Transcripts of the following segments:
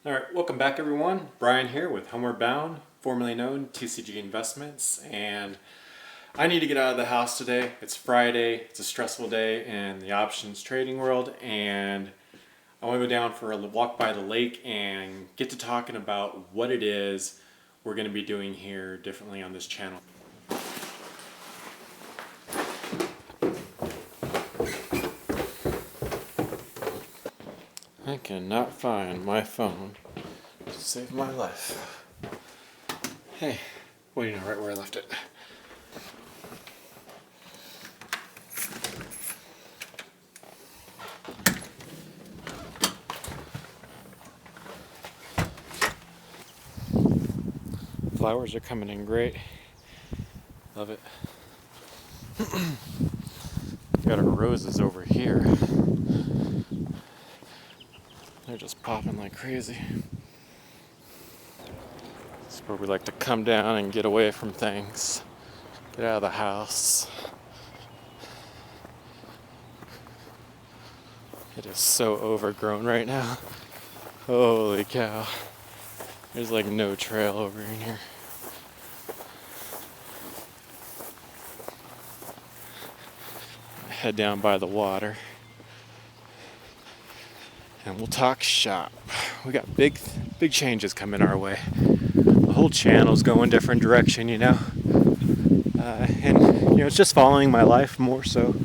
Alright, welcome back everyone. Brian here with Homeward Bound, formerly known TCG Investments, and I need to get out of the house today. It's Friday, it's a stressful day in the options trading world, and I want to go down for a walk by the lake and get to talking about what it is we're going to be doing here differently on this channel. I cannot find my phone to save my life. Hey, well, you know right where I left it. Flowers are coming in great. Love it. Got our roses over here. They're just popping like crazy. This is where we like to come down and get away from things. Get out of the house. It is so overgrown right now. Holy cow. There's like no trail over in here. Head down by the water. And we'll talk shop. We got big changes coming our way. The whole channel's going different direction, you know. And it's just following my life more so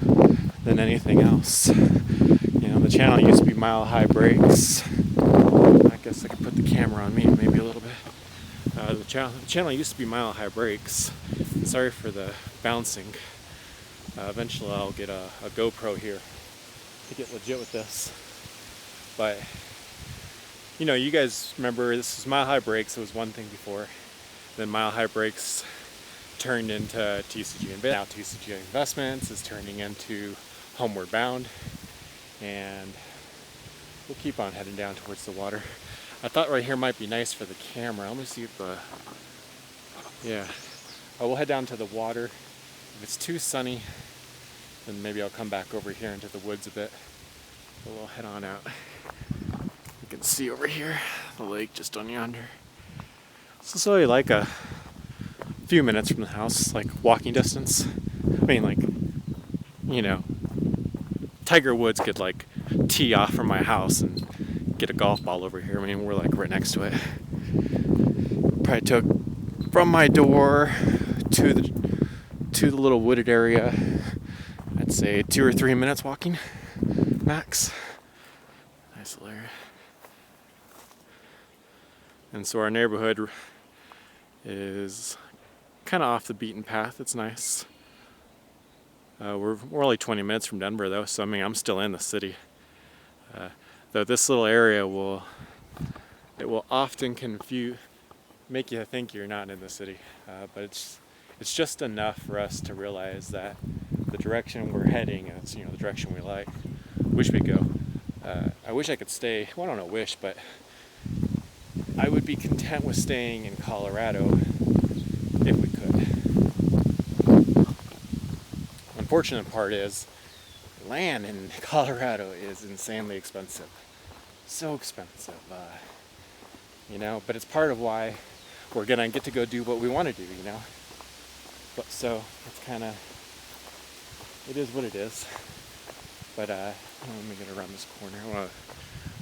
than anything else. The channel used to be Mile High Breaks. I guess I could put the camera on me maybe a little bit. The channel used to be Mile High Breaks. Sorry for the bouncing. Eventually I'll get a GoPro here to get legit with this. But, you guys remember this was Mile High Breaks. It was one thing before. Then Mile High Breaks turned into TCG Investments. Now TCG Investments is turning into Homeward Bound. And we'll keep on heading down towards the water. I thought right here might be nice for the camera. Let me see if we'll head down to the water. If it's too sunny, then maybe I'll come back over here into the woods a bit. But we'll head on out. You can see over here the lake just on yonder. So it's only like a few minutes from the house, like walking distance. I mean, Tiger Woods could like tee off from my house and get a golf ball over here. I mean, we're like right next to it. Probably took from my door to the little wooded area, I'd say 2 or 3 minutes walking max. Nice little area. And so our neighborhood is kind of off the beaten path. It's nice. We're only 20 minutes from Denver though, so I'm still in the city. Though this little area will often make you think you're not in the city, but it's just enough for us to realize that the direction we're heading is the direction we wish we go. I wish I could stay. Well, I don't know, but I would be content with staying in Colorado if we could. Unfortunate part is land in Colorado is insanely expensive. So expensive. But it's part of why we're gonna get to go do what we want to do, But so it's it is what it is. But let me get around this corner.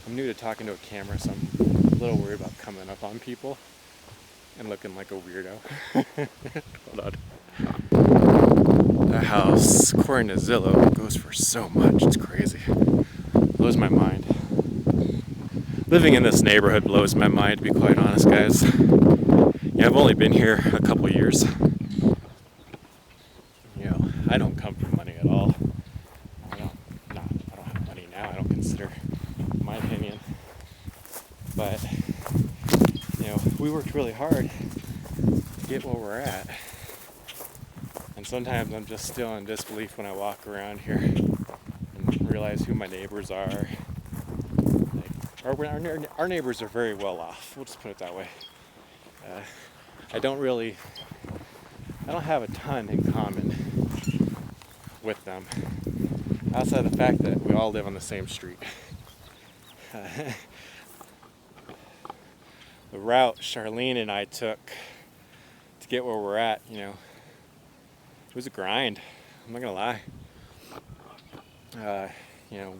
I'm new to talking to a camera, so I'm a little worried about coming up on people and looking like a weirdo. Hold on. The house, according to Zillow, goes for so much. It's crazy. Blows my mind. Living in this neighborhood blows my mind, to be quite honest, guys. I've only been here a couple years. I don't come from money at all. I don't have money now. I don't consider, in my opinion. But we worked really hard to get where we're at. And sometimes I'm just still in disbelief when I walk around here and realize who my neighbors are. Our neighbors are very well off. We'll just put it that way. I don't have a ton in common with them, outside of the fact that we all live on the same street. the route Charlene and I took to get where we're at, it was a grind. I'm not gonna lie.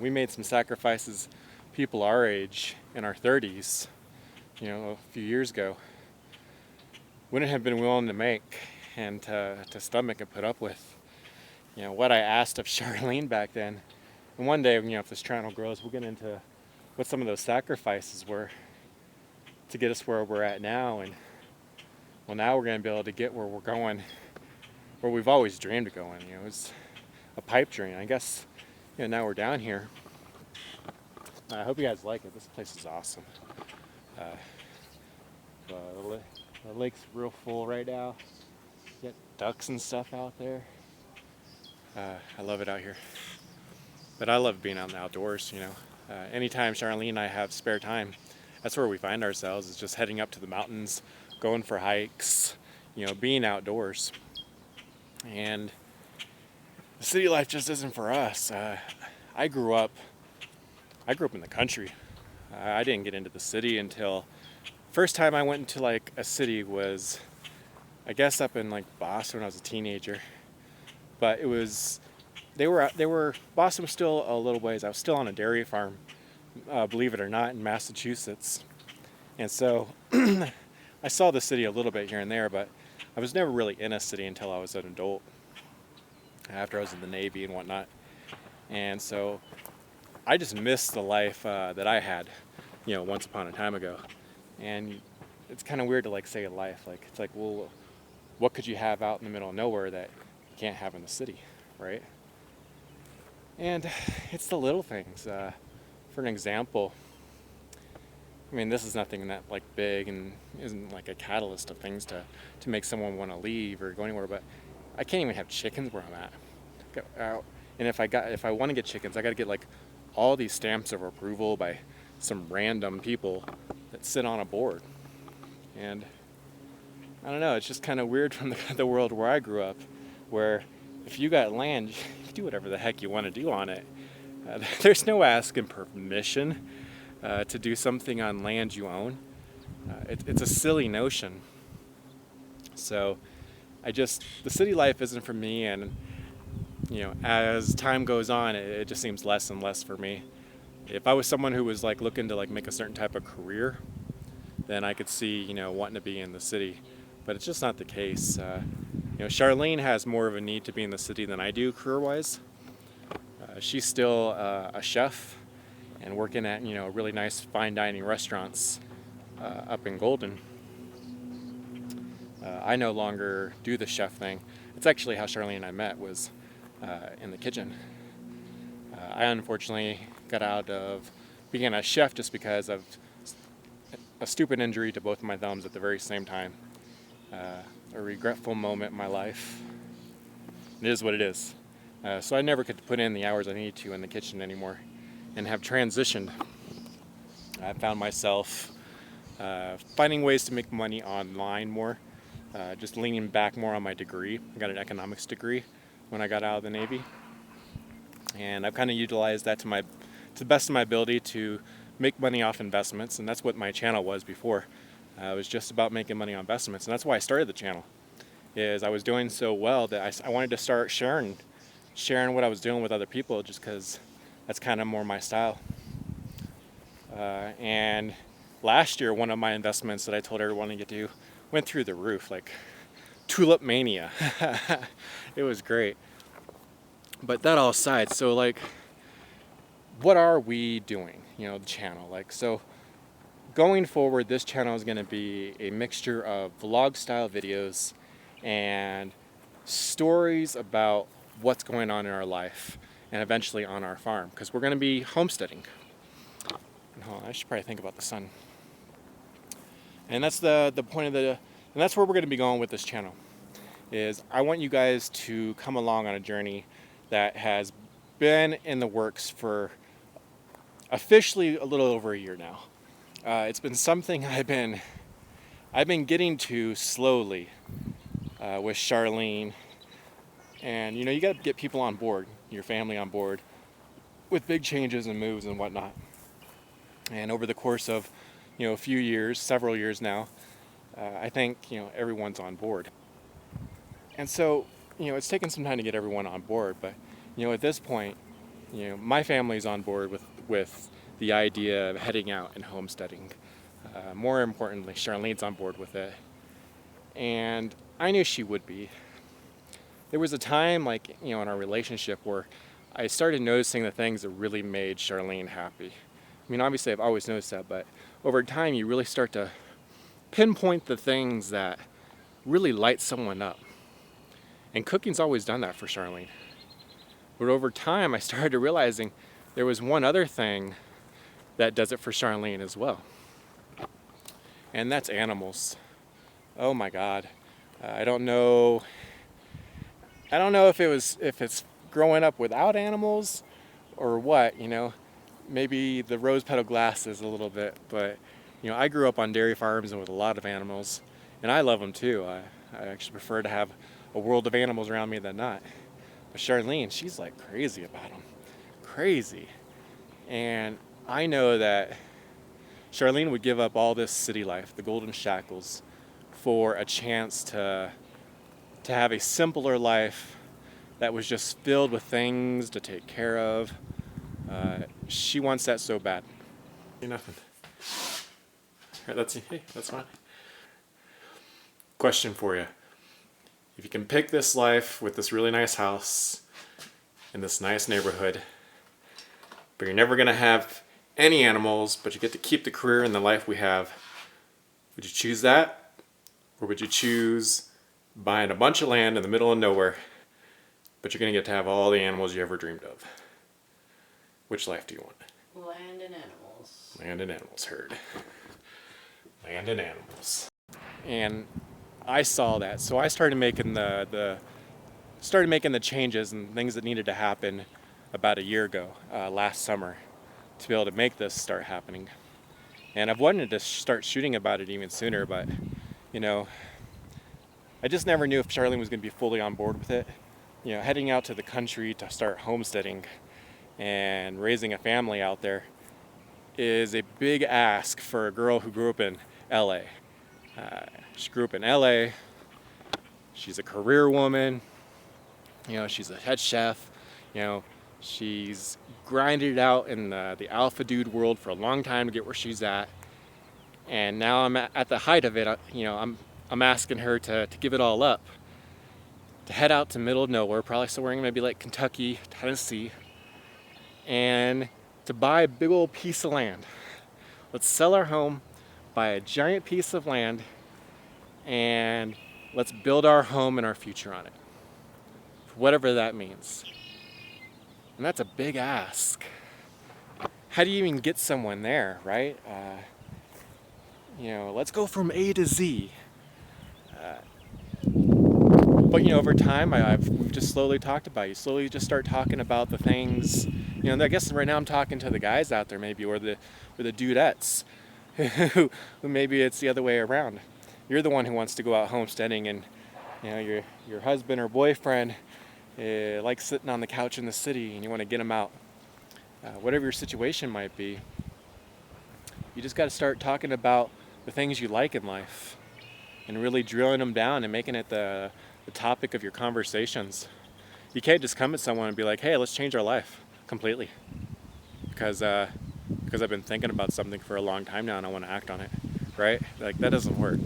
We made some sacrifices, people our age in our 30s, a few years ago, wouldn't have been willing to make and to stomach and put up with. What I asked of Charlene back then. And one day, if this channel grows, we'll get into what some of those sacrifices were to get us where we're at now. And well, now we're going to be able to get where we're going, where we've always dreamed of going. It was a pipe dream. I guess, now we're down here. I hope you guys like it. This place is awesome. The lake's real full right now. Got ducks and stuff out there. I love it out here. But I love being out in the outdoors, Anytime Charlene and I have spare time, that's where we find ourselves, is just heading up to the mountains, going for hikes, being outdoors. And the city life just isn't for us. I grew up in the country. I didn't get into the city until first time I went into like a city was, I guess, up in like Boston when I was a teenager. But it was, they were Boston was still a little ways. I was still on a dairy farm, believe it or not, in Massachusetts. And so I saw the city a little bit here and there, but I was never really in a city until I was an adult, after I was in the Navy and whatnot. And so I just missed the life that I had, once upon a time ago. And it's kind of weird to like say life. Like, it's like, well, what could you have out in the middle of nowhere that you can't have in the city, right? And it's the little things. For an example, this is nothing that like big and isn't like a catalyst of things to make someone want to leave or go anywhere, but I can't even have chickens where I'm at. And if I want to get chickens, I got to get like all these stamps of approval by some random people that sit on a board. And I don't know, it's just kind of weird from the world where I grew up, where if you got land, you can do whatever the heck you want to do on it. There's no asking permission to do something on land you own. It's a silly notion. So the city life isn't for me, and as time goes on, it just seems less and less for me. If I was someone who was like looking to like make a certain type of career, then I could see wanting to be in the city, but it's just not the case. Charlene has more of a need to be in the city than I do career-wise. She's still a chef and working at really nice fine dining restaurants up in Golden. I no longer do the chef thing. It's actually how Charlene and I met, was in the kitchen. I unfortunately got out of being a chef just because of a stupid injury to both of my thumbs at the very same time. A regretful moment in my life. It is what it is. So I never could put in the hours I need to in the kitchen anymore, and have transitioned. I found myself finding ways to make money online more, just leaning back more on my degree. I got an economics degree when I got out of the Navy, and I've kind of utilized that to the best of my ability to make money off investments, and that's what my channel was before. It was just about making money on investments, and that's why I started the channel. Is I was doing so well that I wanted to start sharing what I was doing with other people, just because that's kind of more my style. And last year, one of my investments that I told everyone to get to went through the roof, like tulip mania. It was great. But that all aside, so like, what are we doing? The channel. So going forward, this channel is going to be a mixture of vlog style videos and stories about what's going on in our life and eventually on our farm, because we're going to be homesteading. I should probably think about the sun. And that's the point of and that's where we're going to be going with this channel. Is I want you guys to come along on a journey that has been in the works for officially a little over a year now. It's been something I've been getting to slowly with Charlene, and you got to get people on board, your family on board, with big changes and moves and whatnot. And over the course of a few years, several years now, I think, everyone's on board. And so, it's taken some time to get everyone on board, but, at this point, my family's on board with the idea of heading out and homesteading. More importantly, Charlene's on board with it. And I knew she would be. There was a time, in our relationship where I started noticing the things that really made Charlene happy. I mean, obviously I've always noticed that, but over time you really start to pinpoint the things that really light someone up. And cooking's always done that for Charlene. But over time I started realizing there was one other thing that does it for Charlene as well. And that's animals. Oh my God. I don't know if it's growing up without animals or what, maybe the rose petal glasses a little bit, but I grew up on dairy farms and with a lot of animals, and I love them too. I actually prefer to have a world of animals around me than not. But Charlene, she's like crazy about them. Crazy. And I know that Charlene would give up all this city life, the golden shackles, for a chance to have a simpler life that was just filled with things to take care of. She wants that so bad. Nothing. All right, that's fine. Question for you. If you can pick this life with this really nice house in this nice neighborhood, but you're never gonna have any animals, but you get to keep the career and the life we have, would you choose that? Or would you choose buying a bunch of land in the middle of nowhere, but you're going to get to have all the animals you ever dreamed of? Which life do you want? Land and animals. Land and animals, heard. Land and animals. And I saw that, so I started making the changes and things that needed to happen about a year ago, last summer, to be able to make this start happening. And I've wanted to start shooting about it even sooner, but I just never knew if Charlene was going to be fully on board with it. Heading out to the country to start homesteading and raising a family out there is a big ask for a girl who grew up in LA. She grew up in LA. She's a career woman. She's a head chef. She's grinded it out in the alpha dude world for a long time to get where she's at. And now I'm at the height of it. I'm asking her to give it all up, to head out to middle of nowhere, probably somewhere maybe like Kentucky, Tennessee, and to buy a big old piece of land. Let's sell our home, buy a giant piece of land, and let's build our home and our future on it, whatever that means. And that's a big ask. How do you even get someone there, right? Let's go from A to Z. But over time, we've just slowly talked about it. You slowly just start talking about the things. And I guess right now I'm talking to the guys out there, maybe, or the dudettes, who maybe it's the other way around. You're the one who wants to go out homesteading, and your husband or boyfriend likes sitting on the couch in the city, and you want to get him out. Whatever your situation might be, you just got to start talking about the things you like in life and really drilling them down and making it the topic of your conversations. You can't just come at someone and be like, hey, let's change our life completely because I've been thinking about something for a long time now and I want to act on it, right? Like, that doesn't work.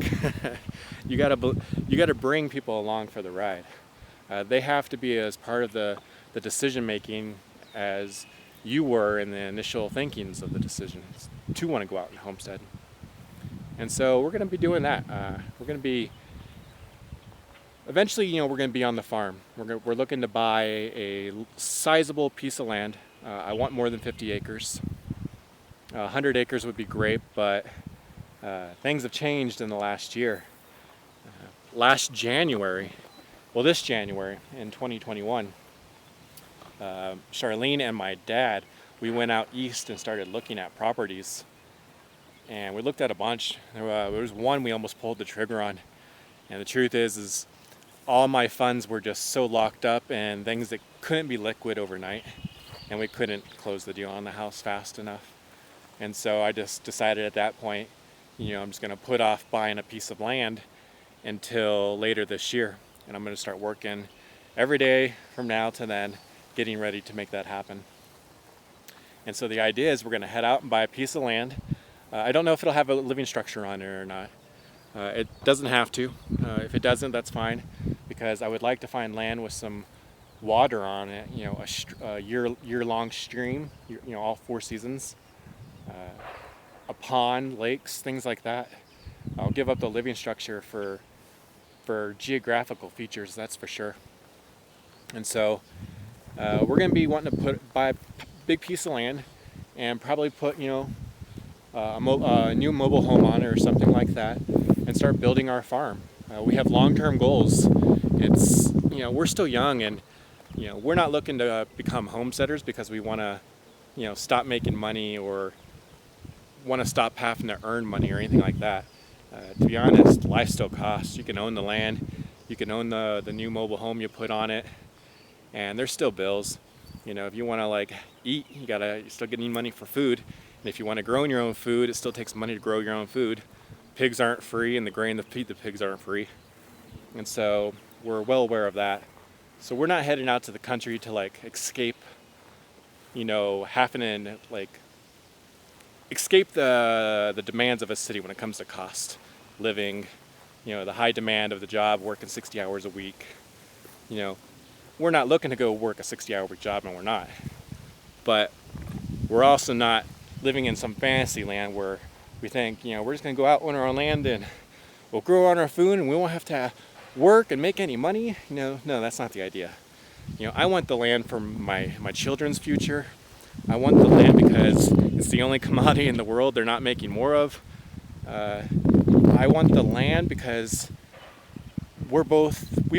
You gotta bring people along for the ride. They have to be as part of the decision making as you were in the initial thinkings of the decisions to want to go out and homestead. And so we're going to be doing that. We're going to be eventually, we're going to be on the farm. We're looking to buy a sizable piece of land. I want more than 50 acres. 100 acres would be great, but things have changed in the last year. This January in 2021, Charlene and my dad, we went out east and started looking at properties. And we looked at a bunch. There was one we almost pulled the trigger on. And the truth is all my funds were just so locked up in things that couldn't be liquid overnight. And we couldn't close the deal on the house fast enough. And so I just decided at that point I'm just gonna put off buying a piece of land until later this year, and I'm gonna start working every day from now to then, getting ready to make that happen. And so the idea is we're gonna head out and buy a piece of land. I don't know if it'll have a living structure on it or not. It doesn't have to. If it doesn't, that's fine, because I would like to find land with some water on it, a year-long stream, all 4 seasons, a pond, lakes, things like that. I'll give up the living structure for geographical features, that's for sure. And so we're going to be wanting to buy a big piece of land and probably put a new mobile home on it or something like that, and start building our farm. We have long-term goals. It's we're still young, and we're not looking to become homesteaders because we want to stop making money or want to stop having to earn money or anything like that. To be honest, life still costs. You can own the land, you can own the new mobile home you put on it, and there's still bills. If you want to eat, you're still getting money for food. And if you want to grow your own food, it still takes money to grow your own food. Pigs aren't free, and the grain that feed the pigs aren't free. And so we're well aware of that. So we're not heading out to the country to escape, escape the demands of a city when it comes to cost, living, the high demand of the job, working 60 hours a week. We're not looking to go work a 60-hour-week job, and we're not. But we're also not living in some fantasy land where we think, we're just going to go out on our own land and we'll grow on our food and we won't have to work and make any money. No, that's not the idea. I want the land for my children's future. I want the land because it's the only commodity in the world they're not making more of. I want the land because we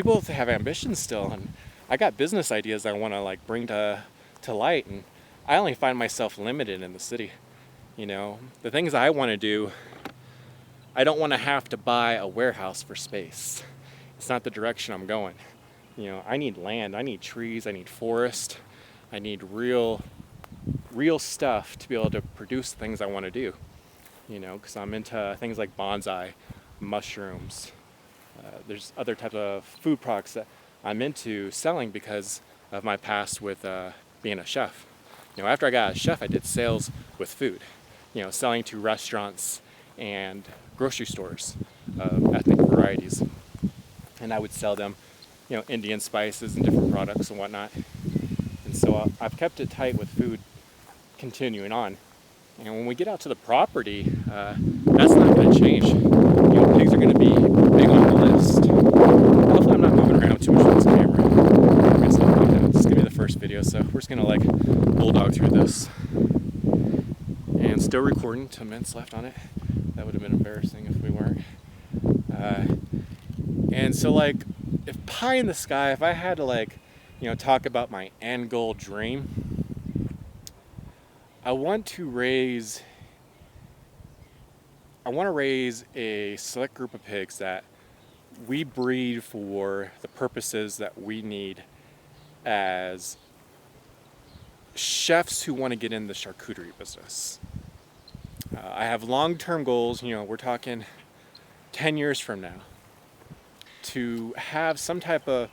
both have ambitions still, and I got business ideas I want to bring to light, and I only find myself limited in the city. The things I want to do, I don't want to have to buy a warehouse for space. It's not the direction I'm going. I need land, I need trees, I need forest, I need real stuff to be able to produce the things I want to do. Because I'm into things like bonsai, mushrooms. There's other types of food products that I'm into selling because of my past with being a chef. After I got a chef, I did sales with food, selling to restaurants and grocery stores of ethnic varieties. And I would sell them, Indian spices and different products and whatnot. And so I've kept it tight with food continuing on. And when we get out to the property, that's not going to change. Pigs are going to be big on the list. Hopefully I'm not moving around too much with this camera. I guess this is going to be the first video, so we're just going to bulldog through this. And still recording, 10 minutes left on it. That would have been embarrassing if we weren't. And so if pie in the sky, if I had to talk about my end goal dream, I want to raise a select group of pigs that we breed for the purposes that we need as chefs who want to get in the charcuterie business. I have long-term goals, we're talking 10 years from now, to have some type of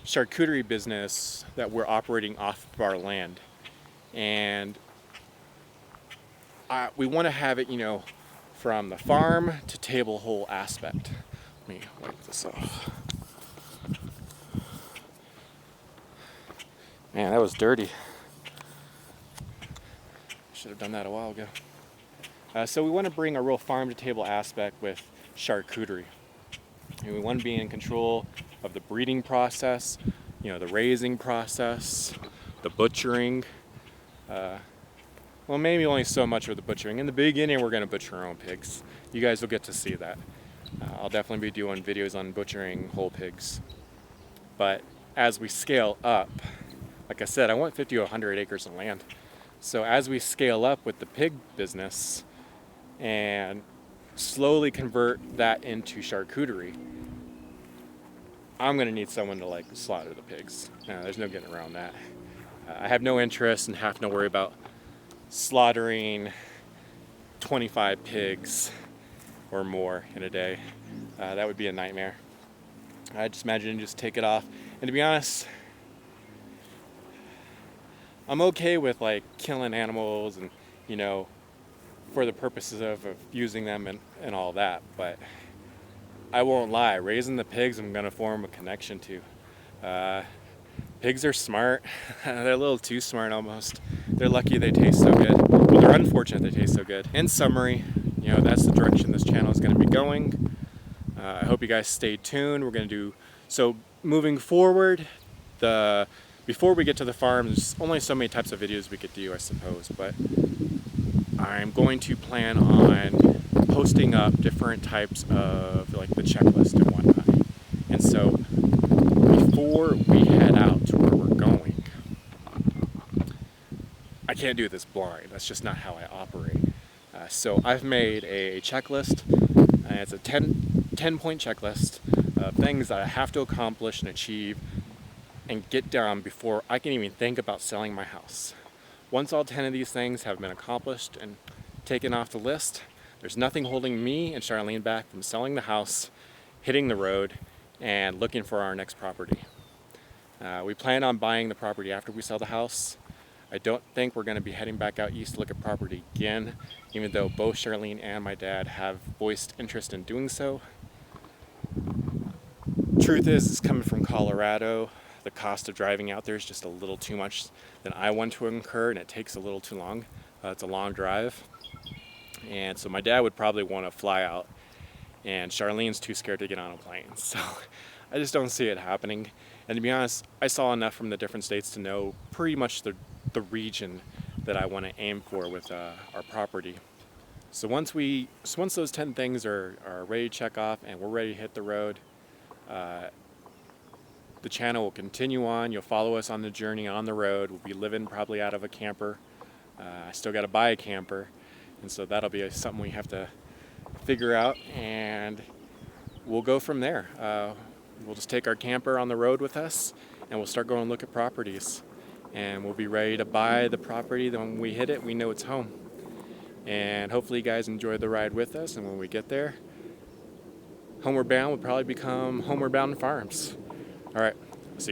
charcuterie business that we're operating off of our land. And we want to have it, from the farm to table whole aspect. Let me wipe this off. Man, that was dirty. Should have done that a while ago. So we want to bring a real farm to table aspect with charcuterie. And we want to be in control of the breeding process, the raising process, the butchering. Well, maybe only so much of the butchering. In the beginning, we're going to butcher our own pigs. You guys will get to see that. I'll definitely be doing videos on butchering whole pigs. But as we scale up, like I said, I want 50 to 100 acres of land. So as we scale up with the pig business and slowly convert that into charcuterie, I'm going to need someone to slaughter the pigs. There's no getting around that. I have no interest in having to worry about slaughtering 25 pigs or more in a day. That would be a nightmare. I just imagine just take it off. And to be honest, I'm okay with like killing animals and, you know, for the purposes of using them and all that, but I won't lie, raising the pigs I'm gonna form a connection to. Pigs are smart. They're a little too smart almost. They're lucky they taste so good. Well, they're unfortunate they taste so good. In summary, you know, that's the direction this channel is gonna be going. I hope you guys stay tuned. We're gonna do, so moving forward, before we get to the farm, there's only so many types of videos we could do, I suppose, but I'm going to plan on posting up different types of like the checklist and whatnot. And so before we head out to where we're going, I can't do this blind. That's just not how I operate. So I've made a checklist. It's a 10-point checklist of things that I have to accomplish and achieve and get done before I can even think about selling my house. Once all 10 of these things have been accomplished and taken off the list, there's nothing holding me and Charlene back from selling the house, hitting the road, and looking for our next property. We plan on buying the property after we sell the house. I don't think we're going to be heading back out east to look at property again, even though both Charlene and my dad have voiced interest in doing so. Truth is, it's coming from Colorado. The cost of driving out there is just a little too much than I want to incur, and it takes a little too long. It's a long drive. And so my dad would probably want to fly out, and Charlene's too scared to get on a plane. So I just don't see it happening. And to be honest, I saw enough from the different states to know pretty much the region that I want to aim for with our property. So once those 10 things are ready to check off and we're ready to hit the road, the channel will continue on. You'll follow us on the journey on the road. We'll be living probably out of a camper. I still got to buy a camper, and so that'll be something we have to figure out, and we'll go from there. We'll just take our camper on the road with us, and we'll start going and look at properties, and we'll be ready to buy the property. Then when we hit it, we know it's home. And hopefully you guys enjoy the ride with us, and when we get there, Homeward Bound will probably become Homeward Bound Farms. All right.